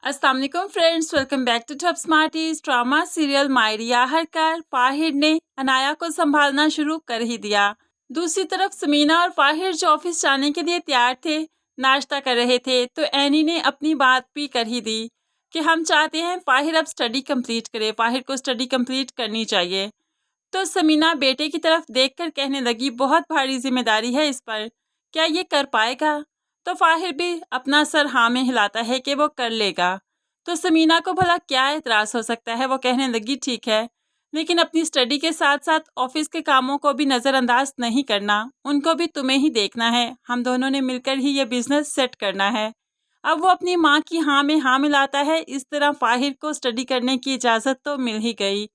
अस्सलाम वालेकुम friends, welcome back to top smarties. Drama serial मायरिया हरकार फाहिर ने अनाया को संभालना शुरू कर ही दिया। दूसरी तरफ समीना और फाहिर जो ऑफिस जाने के लिए तैयार थे, नाश्ता कर रहे थे, तो एनी ने अपनी बात भी कर ही दी कि हम चाहते हैं फाहिर अब स्टडी कंप्लीट करे, फाहिर को स्टडी कंप्लीट करनी चाहिए। तो समीना बेटे की तरफ देखकर कहने लगी, बहुत भारी जिम्मेदारी है इस पर, क्या ये कर पाएगा? तो फाहिर भी अपना सर हाँ में हिलाता है कि वो कर लेगा। तो समीना को भला क्या एतराज़ हो सकता है, वो कहने लगी ठीक है, लेकिन अपनी स्टडी के साथ साथ ऑफिस के कामों को भी नज़रअंदाज नहीं करना, उनको भी तुम्हें ही देखना है, हम दोनों ने मिलकर ही ये बिजनेस सेट करना है। अब वो अपनी माँ की हाँ में हाँ मिलाता है। इस तरह फाहिर को स्टडी करने की इजाज़त तो मिल ही गई।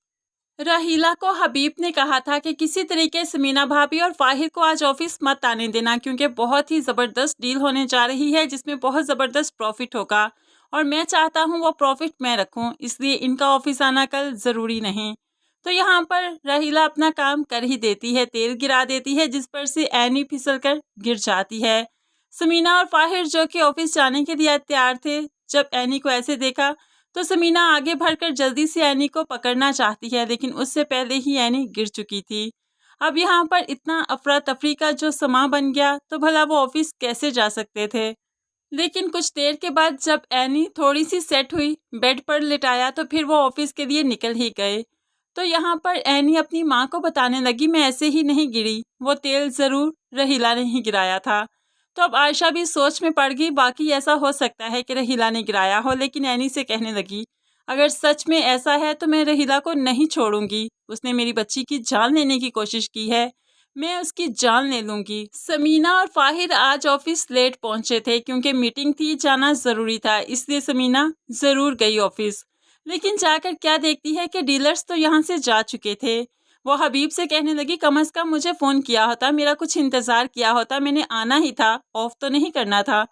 रहीला को हबीब ने कहा था कि किसी तरीके से मीना भाभी और फाहिर को आज ऑफिस मत आने देना, क्योंकि बहुत ही ज़बरदस्त डील होने जा रही है जिसमें बहुत ज़बरदस्त प्रॉफिट होगा और मैं चाहता हूँ वो प्रॉफिट मैं रखूँ, इसलिए इनका ऑफिस आना कल ज़रूरी नहीं। तो यहाँ पर रहीला अपना काम कर ही देती है, तेल गिरा देती है, जिस पर से एनी फिसल कर गिर जाती है। समीना और फाहिर जो कि ऑफिस जाने के लिए तैयार थे, जब एनी को ऐसे देखा तो समीना आगे बढ़कर जल्दी से एनी को पकड़ना चाहती है, लेकिन उससे पहले ही एनी गिर चुकी थी। अब यहाँ पर इतना अफरा तफरी का जो समा बन गया, तो भला वो ऑफिस कैसे जा सकते थे। लेकिन कुछ देर के बाद जब एनी थोड़ी सी सेट हुई, बेड पर लिटाया, तो फिर वो ऑफिस के लिए निकल ही गए। तो यहाँ पर एनी अपनी माँ को बताने लगी, मैं ऐसे ही नहीं गिरी, वो तेल ज़रूर रहीला ने ही गिराया था। तो अब आयशा भी सोच में पड़ गई, बाकी ऐसा हो सकता है कि रहीला ने गिराया हो, लेकिन एनी से कहने लगी, अगर सच में ऐसा है तो मैं रहीला को नहीं छोड़ूंगी, उसने मेरी बच्ची की जान लेने की कोशिश की है, मैं उसकी जान ले लूंगी। समीना और फाहिर आज ऑफिस लेट पहुंचे थे क्योंकि मीटिंग थी, जाना ज़रूरी था, इसलिए समीना ज़रूर गई ऑफिस। लेकिन जाकर क्या देखती है कि डीलर्स तो यहाँ से जा चुके थे। वो हबीब से कहने लगी, कम अज़ कम मुझे फ़ोन किया होता, मेरा कुछ इंतज़ार किया होता, मैंने आना ही था, ऑफ तो नहीं करना था,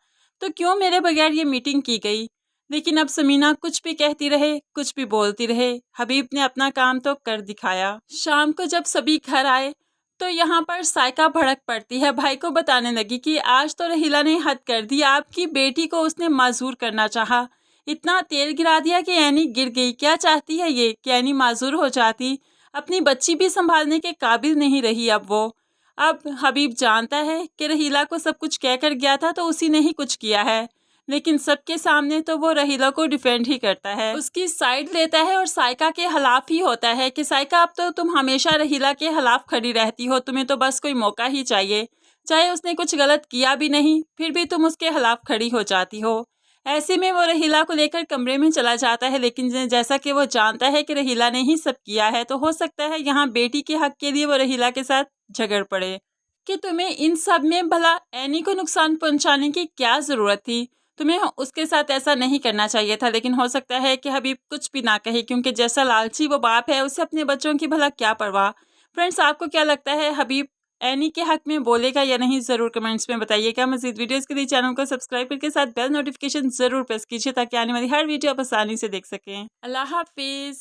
तो क्यों मेरे बगैर ये मीटिंग की गई। लेकिन अब समीना कुछ भी कहती रहे, कुछ भी बोलती रहे, हबीब ने अपना काम तो कर दिखाया। शाम को जब सभी घर आए तो यहाँ पर सायका भड़क पड़ती है, भाई को बताने लगी कि आज तो रहीला ने हद कर दी, आपकी बेटी को उसने माजूर करना चाहा, इतना तेल गिरा दिया कि एनी गिर गई। क्या चाहती है ये कि एनी माजूर हो जाती, अपनी बच्ची भी संभालने के काबिल नहीं रही अब वो। अब हबीब जानता है कि रहीला को सब कुछ कहकर गया था तो उसी ने ही कुछ किया है, लेकिन सबके सामने तो वो रहीला को डिफेंड ही करता है, उसकी साइड लेता है और सायका के खिलाफ ही होता है कि सायका अब तो तुम हमेशा रहीला के खिलाफ खड़ी रहती हो, तुम्हें तो बस कोई मौका ही चाहिए, चाहे उसने कुछ गलत किया भी नहीं फिर भी तुम उसके खिलाफ खड़ी हो जाती हो। ऐसे में वो रहीला को लेकर कमरे में चला जाता है, लेकिन जैसा कि वो जानता है कि रहीला ने ही सब किया है, तो हो सकता है यहाँ बेटी के हक के लिए वो रहीला के साथ झगड़ पड़े कि तुम्हें इन सब में भला एनी को नुकसान पहुंचाने की क्या ज़रूरत थी, तुम्हें उसके साथ ऐसा नहीं करना चाहिए था। लेकिन हो सकता है कि हबीब कुछ भी ना कहे, क्योंकि जैसा लालची वो बाप है, उसे अपने बच्चों की भला क्या परवाह। फ्रेंड्स, आपको क्या लगता है, हबीब एनी के हक में बोलेगा या नहीं, ज़रूर कमेंट्स में बताइएगा। मज़ीद वीडियोस के लिए चैनल को सब्सक्राइब करके साथ बेल नोटिफिकेशन ज़रूर प्रेस कीजिए, ताकि आने वाली हर वीडियो आप आसानी से देख सकें। अल्लाह हाफिज़।